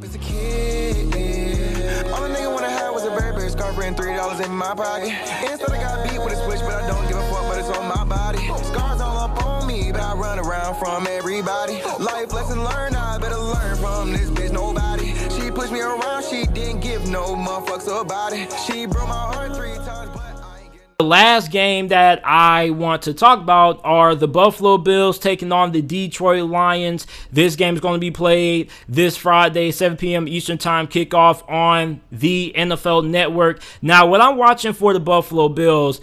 As a kid, yeah. All a nigga wanna have was a Burberry scarf and $3 in my pocket. Instead I got beat with a switch, but I don't give a fuck, but it's on my body. Scars all up on me, but I run around from everybody. Life lesson learned, I better learn from this bitch, nobody. She pushed me around, she didn't give no motherfucks about it. She broke my heart 3 times, but I ain't getting... The last game that I want to talk about are the Buffalo Bills taking on the Detroit Lions. This game is going to be played this Friday, 7 p.m. Eastern Time kickoff on the NFL Network. Now, what I'm watching for the Buffalo Bills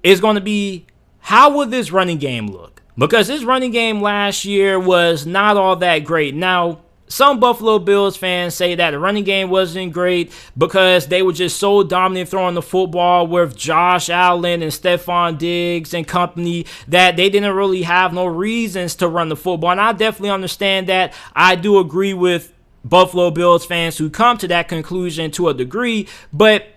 is going to be, how will this running game look? Because this running game last year was not all that great. Now, some Buffalo Bills fans say that the running game wasn't great because they were just so dominant throwing the football with Josh Allen and Stephon Diggs and company that they didn't really have no reasons to run the football. And I definitely understand that. I do agree with Buffalo Bills fans who come to that conclusion to a degree, but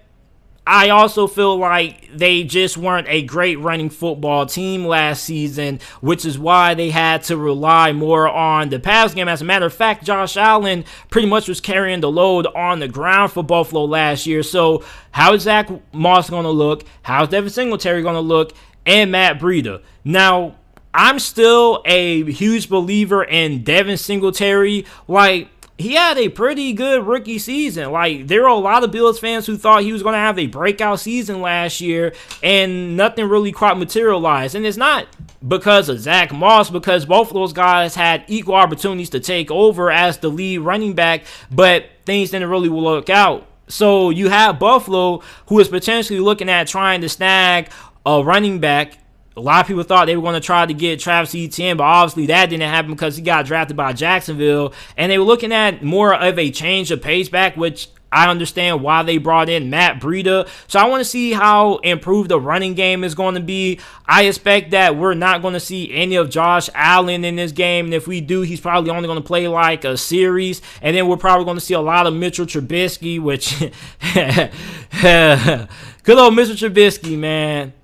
I also feel like they just weren't a great running football team last season, which is why they had to rely more on the pass game. As a matter of fact, Josh Allen pretty much was carrying the load on the ground for Buffalo last year. So how is Zach Moss going to look? How's Devin Singletary going to look? And Matt Breida. Now, I'm still a huge believer in Devin Singletary. Like, he had a pretty good rookie season. Like, there are a lot of Bills fans who thought he was going to have a breakout season last year, and nothing really quite materialized. And it's not because of Zach Moss, because both of those guys had equal opportunities to take over as the lead running back, but things didn't really work out. So you have Buffalo, who is potentially looking at trying to snag a running back. A lot of people thought they were going to try to get Travis Etienne, but obviously that didn't happen because he got drafted by Jacksonville. And they were looking at more of a change of pace back, which I understand why they brought in Matt Breida. So I want to see how improved the running game is going to be. I expect that we're not going to see any of Josh Allen in this game. And if we do, he's probably only going to play like a series. And then we're probably going to see a lot of Mitchell Trubisky, which good old Mitchell Trubisky, man.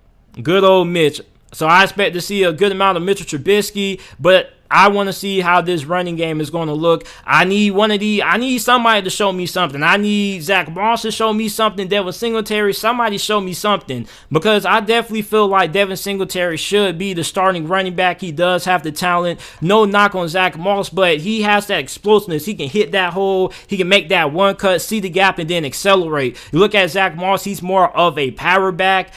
Good old Mitch. So I expect to see a good amount of Mitchell Trubisky, but I want to see how this running game is going to look. I need somebody to show me something. I need Zach Moss to show me something. Devin Singletary, somebody show me something. Because I definitely feel like Devin Singletary should be the starting running back. He does have the talent. No knock on Zach Moss, but he has that explosiveness. He can hit that hole. He can make that one cut, see the gap, and then accelerate. You look at Zach Moss, he's more of a power back.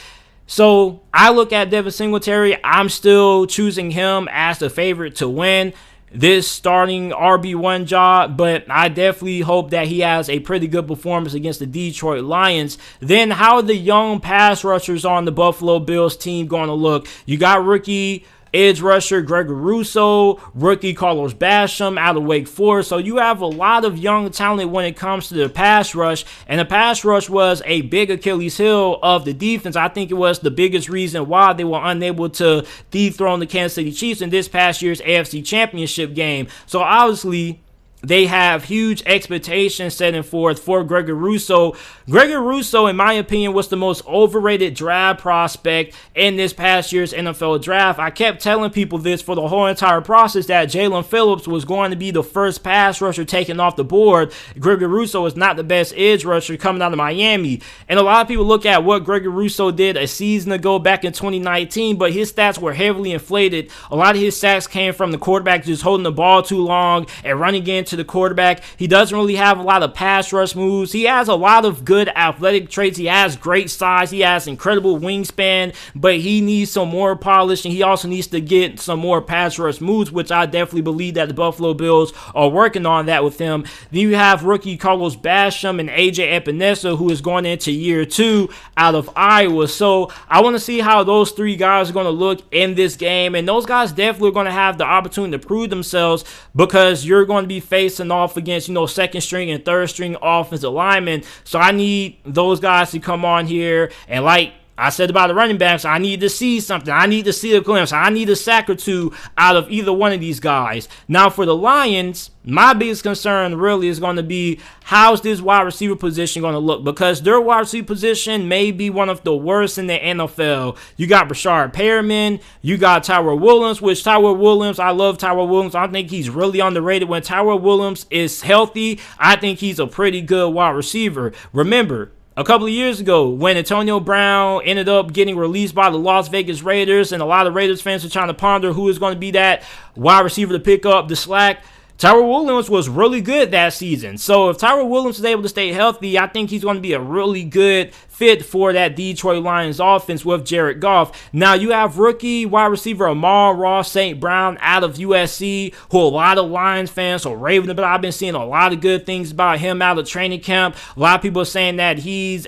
So I look at Devin Singletary. I'm still choosing him as the favorite to win this starting RB1 job, but I definitely hope that he has a pretty good performance against the Detroit Lions. Then how are the young pass rushers on the Buffalo Bills team going to look? You got rookie edge rusher Gregory Rousseau, rookie Carlos Basham out of Wake Forest. So you have a lot of young talent when it comes to the pass rush, and the pass rush was a big Achilles heel of the defense. I think it was the biggest reason why they were unable to dethrone the Kansas City Chiefs in this past year's AFC Championship game. So obviously they have huge expectations setting forth for Gregory Rousseau. Gregory Rousseau, in my opinion, was the most overrated draft prospect in this past year's NFL draft. I kept telling people this for the whole entire process, that Jalen Phillips was going to be the first pass rusher taken off the board. Gregory Rousseau is not the best edge rusher coming out of Miami. And a lot of people look at what Gregory Rousseau did a season ago back in 2019, but his stats were heavily inflated. A lot of his sacks came from the quarterback just holding the ball too long and running into the quarterback. He doesn't really have a lot of pass rush moves. He has a lot of good athletic traits. He has great size. He has incredible wingspan, but he needs some more polish, and he also needs to get some more pass rush moves, which I definitely believe that the Buffalo Bills are working on that with him. Then you have rookie Carlos Basham and AJ Epinesa, who is going into year 2 out of Iowa. So I want to see how those three guys are going to look in this game, and those guys definitely are going to have the opportunity to prove themselves, because you're going to be facing off against, second string and third string offensive linemen. So I need those guys to come on here and, like I said about the running backs, I need to see something. I need to see a glimpse. I need a sack or two out of either one of these guys. Now, for the Lions, my biggest concern really is going to be how's this wide receiver position going to look, because their wide receiver position may be one of the worst in the NFL. You got Brashard Perriman. You got Tyrell Williams, which Tyrell Williams, I love Tyrell Williams. I think he's really underrated. When Tyrell Williams is healthy, I think he's a pretty good wide receiver. Remember, a couple of years ago, when Antonio Brown ended up getting released by the Las Vegas Raiders, and a lot of Raiders fans were trying to ponder who is going to be that wide receiver to pick up the slack, Tyrell Williams was really good that season. So if Tyrell Williams is able to stay healthy, I think he's going to be a really good fit for that Detroit Lions offense with Jared Goff. Now you have rookie wide receiver Amon-Ra St. Brown out of USC, who a lot of Lions fans are raving about. I've been seeing a lot of good things about him out of training camp. A lot of people are saying that he's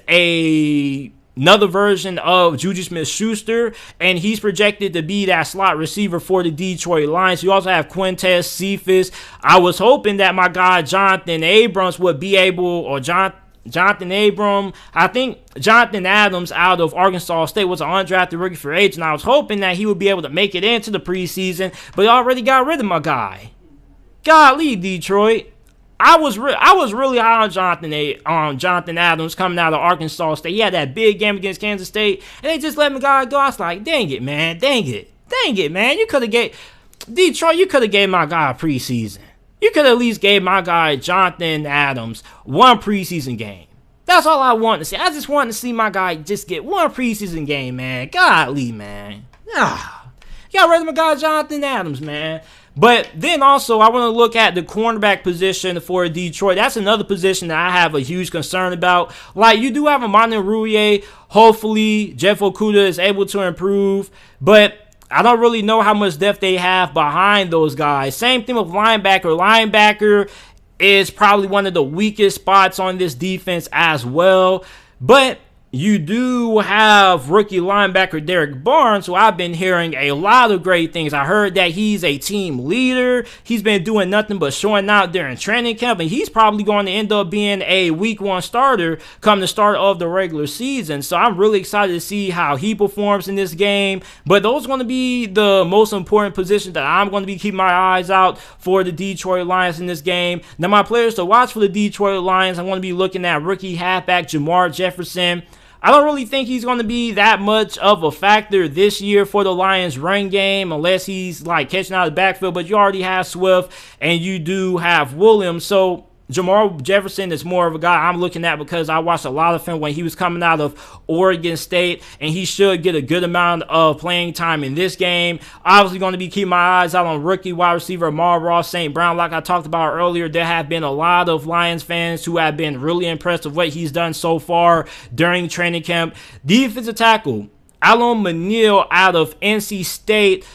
another version of Juju Smith-Schuster, and he's projected to be that slot receiver for the Detroit Lions. You also have Quintez Cephas. I was hoping that my guy Jonathan Abrams would be able, or Jonathan Abram, I think Jonathan Adams out of Arkansas State was an undrafted rookie free agent. I was hoping that he would be able to make it into the preseason, but he already got rid of my guy. Golly, Detroit. I was really high on Jonathan Adams coming out of Arkansas State. He had that big game against Kansas State, and they just let my guy go. I was like, dang it, man. You could have gave Detroit, you could have gave my guy a preseason. You could have at least gave my guy Jonathan Adams one preseason game. That's all I want to see. I just want to see my guy just get one preseason game, man. Golly, man. Got rid of my guy Jonathan Adams, man. But then also, I want to look at the cornerback position for Detroit. That's another position that I have a huge concern about. Like, you do have Amani Rouye. Hopefully, Jeff Okudah is able to improve. But I don't really know how much depth they have behind those guys. Same thing with linebacker. Linebacker is probably one of the weakest spots on this defense as well. But you do have rookie linebacker Derek Barnes, who I've been hearing a lot of great things. I heard that he's a team leader. He's been doing nothing but showing out during training camp, and he's probably going to end up being a week one starter come the start of the regular season. So I'm really excited to see how he performs in this game. But those are going to be the most important positions that I'm going to be keeping my eyes out for the Detroit Lions in this game. Now, my players to watch for the Detroit Lions, I'm going to be looking at rookie halfback Jamar Jefferson. I don't really think he's going to be that much of a factor this year for the Lions run game unless he's like catching out of the backfield. But you already have Swift and you do have Williams. So Jamar Jefferson is more of a guy I'm looking at because I watched a lot of him when he was coming out of Oregon State, and he should get a good amount of playing time in this game. Obviously going to be keeping my eyes out on rookie wide receiver Amon-Ra St. Brown. Like I talked about earlier, there have been a lot of Lions fans who have been really impressed with what he's done so far during training camp. Defensive tackle Alon Manil out of NC State.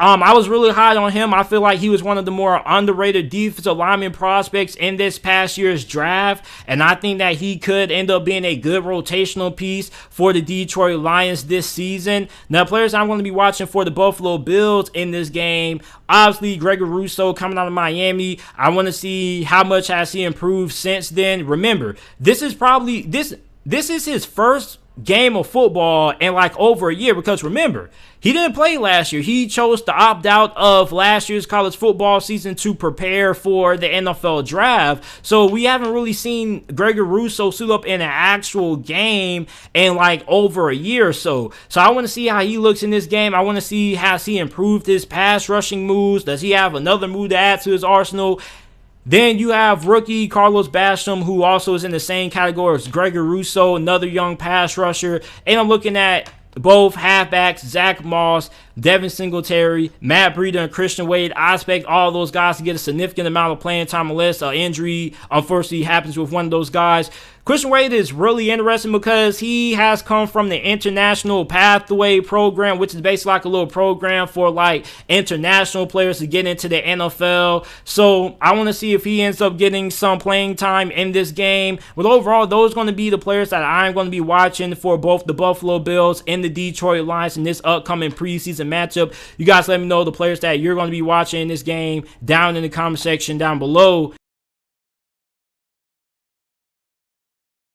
I was really high on him. I feel like he was one of the more underrated defensive lineman prospects in this past year's draft, and I think that he could end up being a good rotational piece for the Detroit Lions this season. Now, players I'm going to be watching for the Buffalo Bills in this game, obviously Gregory Rousseau coming out of Miami. I want to see how much has he improved since then. Remember, this is his first game of football in like over a year, because remember, he didn't play last year. He chose to opt out of last year's college football season to prepare for the NFL draft. So we haven't really seen Gregory Rousseau suit up in an actual game in like over a year or so. So I want to see how he looks in this game. I want to see, has he improved his pass rushing moves? Does he have another move to add to his arsenal? Then you have rookie Carlos Basham, who also is in the same category as Gregory Rousseau, another young pass rusher. And I'm looking at both halfbacks, Zach Moss, Devin Singletary, Matt Breida, and Christian Wade. I expect all those guys to get a significant amount of playing time unless an injury unfortunately happens with one of those guys. Christian Wade is really interesting because he has come from the International Pathway program, which is basically like a little program for like international players to get into the NFL. So I want to see if he ends up getting some playing time in this game. But overall, those are going to be the players that I'm going to be watching for both the Buffalo Bills and the Detroit Lions in this upcoming preseason matchup. You guys let me know the players that you're going to be watching in this game down in the comment section down below.